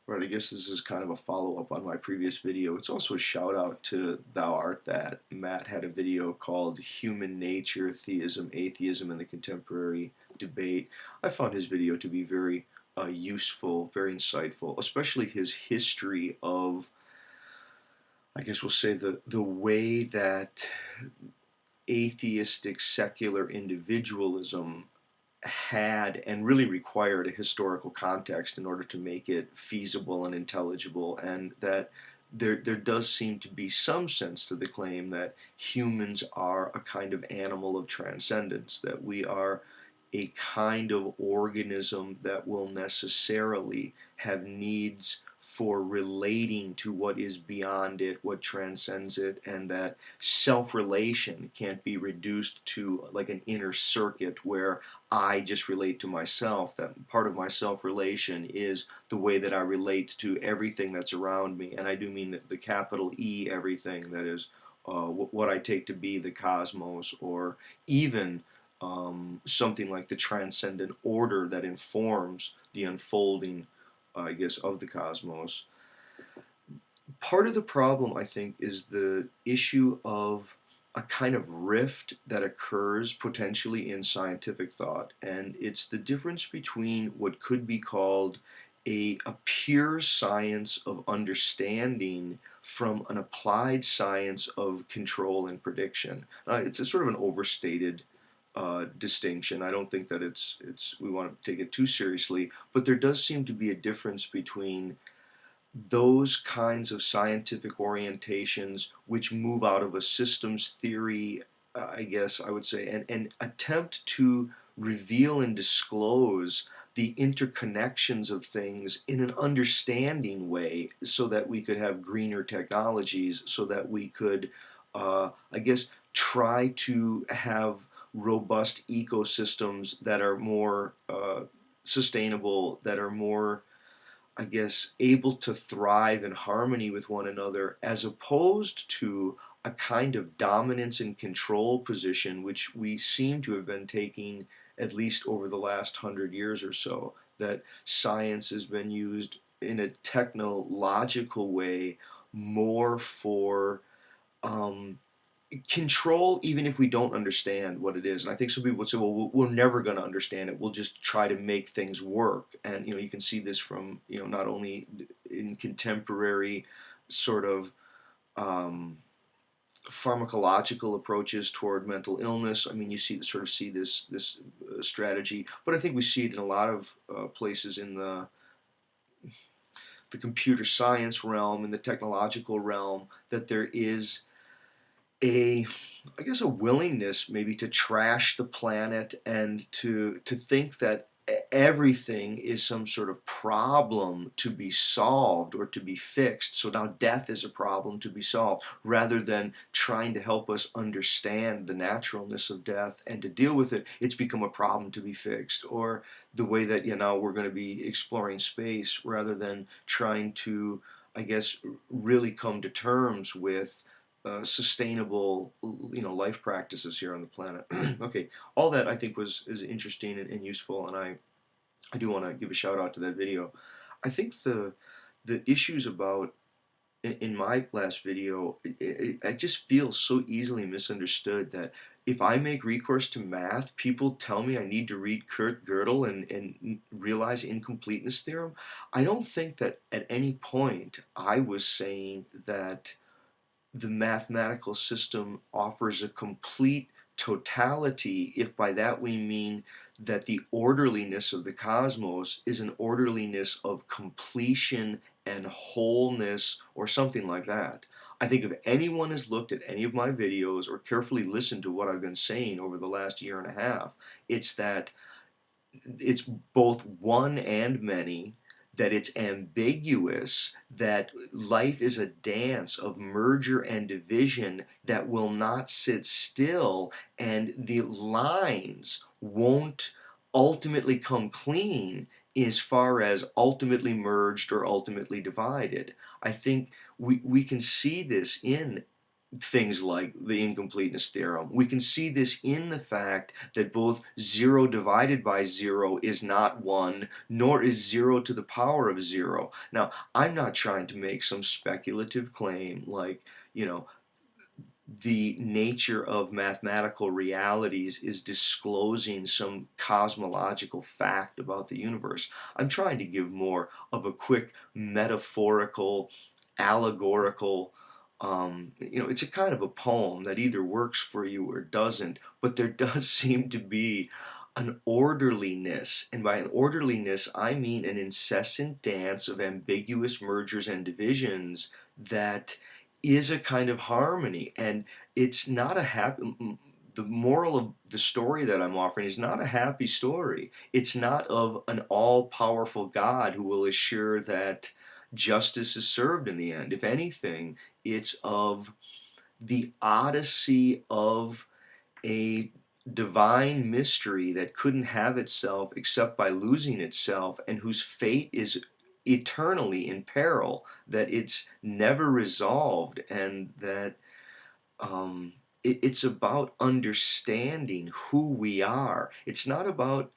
Right, I guess this is kind of a follow-up on my previous video. It's also a shout out to Thou Art That. Matt had a video called Human Nature, Theism, Atheism, and the Contemporary Debate. I found his video to be very useful, very insightful, especially his history of, I guess we'll say, the way that atheistic secular individualism had and really required a historical context in order to make it feasible and intelligible, and that there does seem to be some sense to the claim that humans are a kind of animal of transcendence, that we are a kind of organism that will necessarily have needs for relating to what is beyond it, what transcends it, and that self-relation can't be reduced to like an inner circuit where I just relate to myself. That part of my self-relation is the way that I relate to everything that's around me, and I do mean the capital E everything, that is what I take to be the cosmos, or even something like the transcendent order that informs the unfolding, I guess, of the cosmos. Part of the problem, I think, is the issue of a kind of rift that occurs potentially in scientific thought, and it's the difference between what could be called a pure science of understanding from an applied science of control and prediction. It's a sort of an overstated distinction. I don't think that it's we want to take it too seriously, but there does seem to be a difference between those kinds of scientific orientations which move out of a systems theory, I guess I would say, and attempt to reveal and disclose the interconnections of things in an understanding way so that we could have greener technologies, so that we could, I guess, try to have robust ecosystems that are more sustainable, that are more, I guess, able to thrive in harmony with one another, as opposed to a kind of dominance and control position which we seem to have been taking at least over the last 100 years or so. That science has been used in a technological way more for um, control, even if we don't understand what it is. And I think some people would say, well, we're never going to understand it. We'll just try to make things work. And, you can see this from, not only in contemporary sort of um, pharmacological approaches toward mental illness. I mean, you see this strategy, but I think we see it in a lot of places in the computer science realm, in the technological realm, that there is a, I guess, a willingness maybe to trash the planet and to think that everything is some sort of problem to be solved or to be fixed. So now death is a problem to be solved, rather than trying to help us understand the naturalness of death and to deal with it. It's become a problem to be fixed. Or the way that, we're going to be exploring space, rather than trying to, I guess, really come to terms with sustainable, life practices here on the planet. Okay, all that I think is interesting and useful, and I do want to give a shout out to that video. I think the issues about in my last video, I just feel so easily misunderstood that if I make recourse to math, people tell me I need to read Kurt Gödel and realize incompleteness theorem. I don't think that at any point I was saying that the mathematical system offers a complete totality, if by that we mean that the orderliness of the cosmos is an orderliness of completion and wholeness, or something like that. I think if anyone has looked at any of my videos or carefully listened to what I've been saying over the last year and a half, it's that it's both one and many, that it's ambiguous, that life is a dance of merger and division that will not sit still, and the lines won't ultimately come clean as far as ultimately merged or ultimately divided. I think we can see this in things like the incompleteness theorem. We can see this in the fact that both 0 divided by 0 is not 1, nor is 0 to the power of 0. Now, I'm not trying to make some speculative claim like, you know, the nature of mathematical realities is disclosing some cosmological fact about the universe. I'm trying to give more of a quick metaphorical, allegorical, it's a kind of a poem that either works for you or doesn't, but there does seem to be an orderliness, and by an orderliness I mean an incessant dance of ambiguous mergers and divisions that is a kind of harmony. And it's not a happy, the moral of the story that I'm offering is not a happy story. It's not of an all-powerful God who will assure that justice is served in the end. If anything, it's of the odyssey of a divine mystery that couldn't have itself except by losing itself, and whose fate is eternally in peril, that it's never resolved, and that it's about understanding who we are. It's not about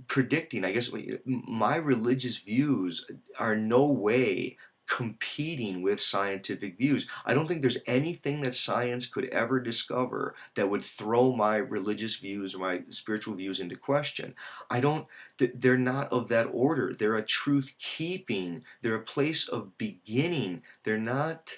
predicting. I guess my religious views are no way competing with scientific views. I don't think there's anything that science could ever discover that would throw my religious views or my spiritual views into question. I don't, they're not of that order. They're a truth keeping, they're a place of beginning. They're not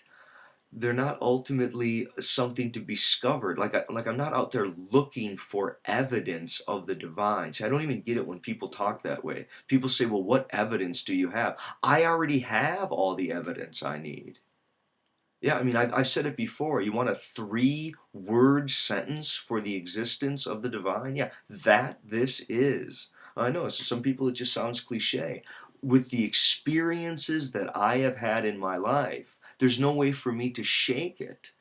ultimately something to be discovered. Like I'm not out there looking for evidence of the divine. See, I don't even get it when people talk that way. People say, "Well, what evidence do you have?" I already have all the evidence I need. Yeah, I mean, I've said it before. You want a 3-word sentence for the existence of the divine? Yeah, that this is. I know, so some people it just sounds cliche. With the experiences that I have had in my life, there's no way for me to shake it.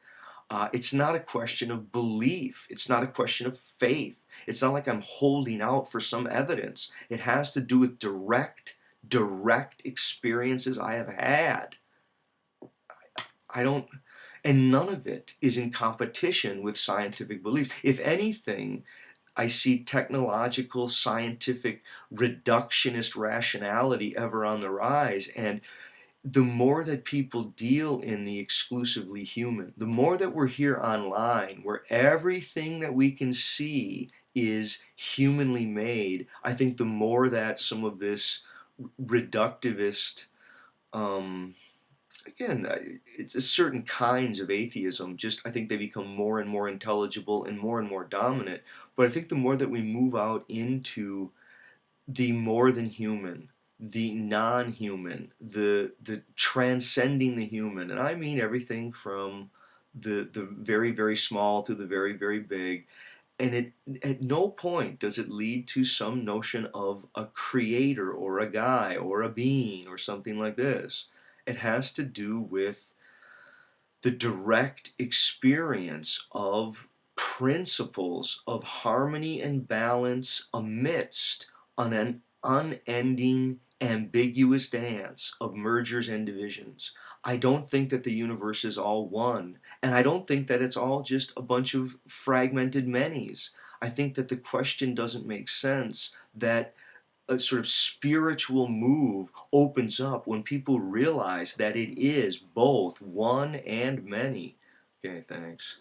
It's not a question of belief. It's not a question of faith. It's not like I'm holding out for some evidence. It has to do with direct experiences I have had. I don't, and none of it is in competition with scientific beliefs. If anything, I see technological, scientific, reductionist rationality ever on the rise. And the more that people deal in the exclusively human, the more that we're here online, where everything that we can see is humanly made, I think the more that some of this reductivist, um, again, it's a certain kinds of atheism. Just I think they become more and more intelligible and more dominant. But I think the more that we move out into the more than human, the non-human, the transcending the human, and I mean everything from the very very small to the very very big, and it at no point does it lead to some notion of a creator or a guy or a being or something like this. It has to do with the direct experience of principles of harmony and balance amidst an unending, ambiguous dance of mergers and divisions. I don't think that the universe is all one, and I don't think that it's all just a bunch of fragmented manys. I think that the question doesn't make sense, that a sort of spiritual move opens up when people realize that it is both one and many. Okay, thanks.